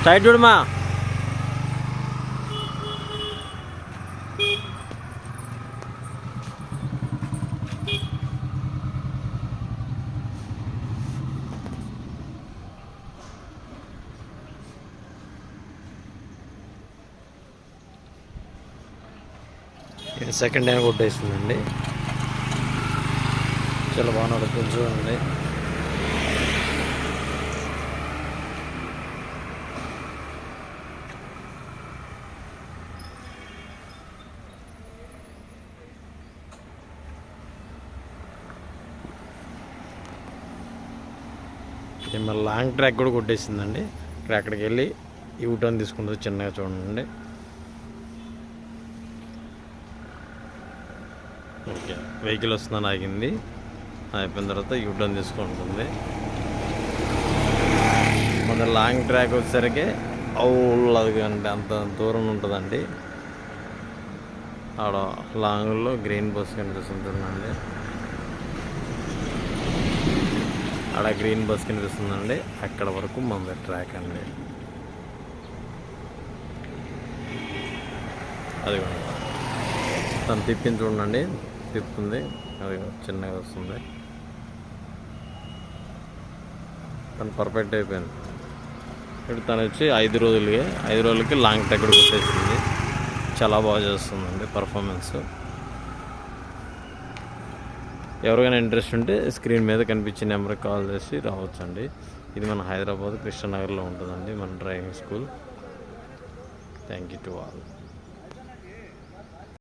Side చూడమా. Second time కొట్టేస్తుందండి. చాలా బాగా నడుపుతుంది చూడండి. మళ్ళీ లాంగ్ ట్రాక్ కూడా కొట్టేసిందండి. ఇక్కడ అక్కడికి వెళ్ళి యూటర్న్ తీసుకుంటుంది చిన్నగా చూడండి. ఓకే, వెహికల్ వస్తుందని ఆగింది. అయిపోయిన తర్వాత యూటర్న్ తీసుకుంటుంది. మన లాంగ్ ట్రాక్ వచ్చేసరికి అవులది అంటే అంత దూరం ఉంటుందండి. ఆడ లాంగ్లో గ్రీన్ బస్ కనిపిస్తుందండి. ఆడ గ్రీన్ బస్ కనిపిస్తుందండి. అక్కడ వరకు మన ట్రాక్ అండి. అది తను తిప్పింది చూడండి, తిప్పుతుంది. అది చిన్నగా వస్తుంది. తను పర్ఫెక్ట్ అయిపోయింది. ఇప్పుడు తను వచ్చి 5 రోజులకి లాంగ్ ట్రాక్ కూడా కొట్టేసింది. చాలా బాగా చేస్తుందండి పర్ఫార్మెన్స్. ఎవరికైనా ఇంట్రెస్ట్ ఉంటే స్క్రీన్ మీద కనిపించే నెంబర్కి కాల్ చేసి రావచ్చండి. ఇది మన హైదరాబాద్ కృష్ణనగర్లో ఉంటుందండి మన driving school. Thank you to all.